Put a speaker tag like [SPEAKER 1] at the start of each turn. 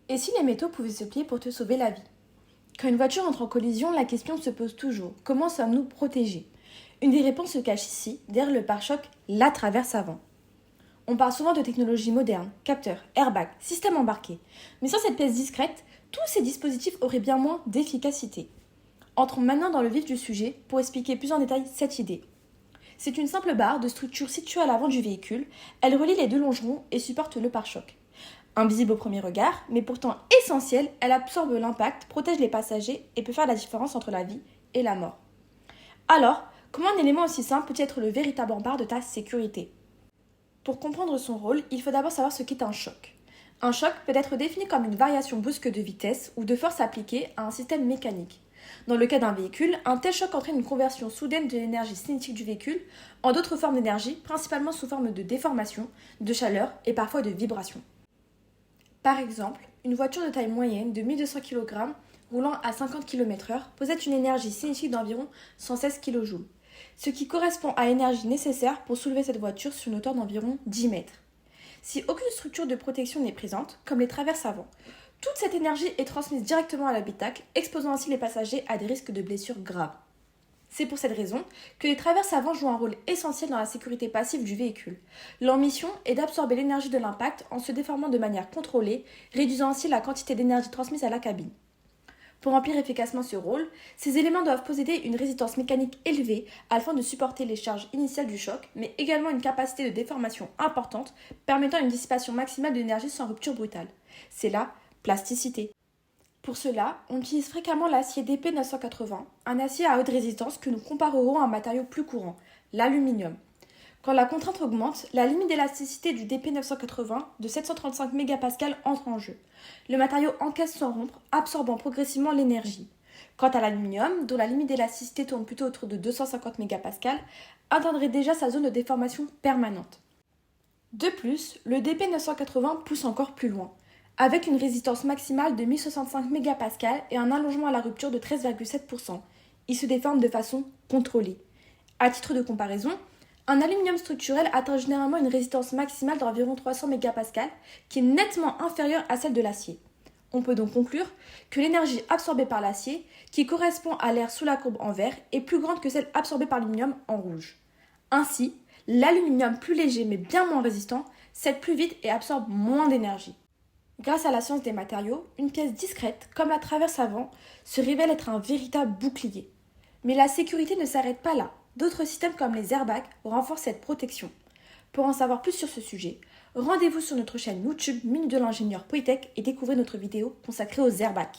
[SPEAKER 1] Et si les métaux pouvaient se plier pour te sauver la vie? Quand une voiture entre en collision, la question se pose toujours. Comment sommes-nous protégés? Une des réponses se cache ici, derrière le pare-choc, la traverse avant. On parle souvent de technologies modernes, capteurs, airbags, systèmes embarqués. Mais sans cette pièce discrète, tous ces dispositifs auraient bien moins d'efficacité. Entrons maintenant dans le vif du sujet pour expliquer plus en détail cette idée. C'est une simple barre de structure située à l'avant du véhicule. Elle relie les deux longerons et supporte le pare-choc. Invisible au premier regard, mais pourtant essentielle, elle absorbe l'impact, protège les passagers et peut faire la différence entre la vie et la mort. Alors, comment un élément aussi simple peut être le véritable rempart de ta sécurité? Pour comprendre son rôle, il faut d'abord savoir ce qu'est un choc. Un choc peut être défini comme une variation brusque de vitesse ou de force appliquée à un système mécanique. Dans le cas d'un véhicule, un tel choc entraîne une conversion soudaine de l'énergie cinétique du véhicule en d'autres formes d'énergie, principalement sous forme de déformation, de chaleur et parfois de vibration. Par exemple, une voiture de taille moyenne de 1200 kg roulant à 50 km/h possède une énergie cinétique d'environ 116 kJ, ce qui correspond à l'énergie nécessaire pour soulever cette voiture sur une hauteur d'environ 10 mètres. Si aucune structure de protection n'est présente, comme les traverses avant, toute cette énergie est transmise directement à l'habitacle, exposant ainsi les passagers à des risques de blessures graves. C'est pour cette raison que les traverses avant jouent un rôle essentiel dans la sécurité passive du véhicule. Leur mission est d'absorber l'énergie de l'impact en se déformant de manière contrôlée, réduisant ainsi la quantité d'énergie transmise à la cabine. Pour remplir efficacement ce rôle, ces éléments doivent posséder une résistance mécanique élevée afin de supporter les charges initiales du choc, mais également une capacité de déformation importante permettant une dissipation maximale d'énergie sans rupture brutale. C'est la plasticité. Pour cela, on utilise fréquemment l'acier DP980, un acier à haute résistance que nous comparerons à un matériau plus courant, l'aluminium. Quand la contrainte augmente, la limite d'élasticité du DP980 de 735 MPa entre en jeu. Le matériau encaisse sans rompre, absorbant progressivement l'énergie. Quant à l'aluminium, dont la limite d'élasticité tourne plutôt autour de 250 MPa, atteindrait déjà sa zone de déformation permanente. De plus, le DP980 pousse encore plus loin, avec une résistance maximale de 1065 MPa et un allongement à la rupture de 13,7%. Il se déforme de façon contrôlée. À titre de comparaison, un aluminium structurel atteint généralement une résistance maximale d'environ 300 MPa, qui est nettement inférieure à celle de l'acier. On peut donc conclure que l'énergie absorbée par l'acier, qui correspond à l'air sous la courbe en vert, est plus grande que celle absorbée par l'aluminium en rouge. Ainsi, l'aluminium plus léger mais bien moins résistant cède plus vite et absorbe moins d'énergie. Grâce à la science des matériaux, une pièce discrète, comme la traverse avant, se révèle être un véritable bouclier. Mais la sécurité ne s'arrête pas là. D'autres systèmes comme les airbags renforcent cette protection. Pour en savoir plus sur ce sujet, rendez-vous sur notre chaîne YouTube Minute de l'ingénieur Polytech et découvrez notre vidéo consacrée aux airbags.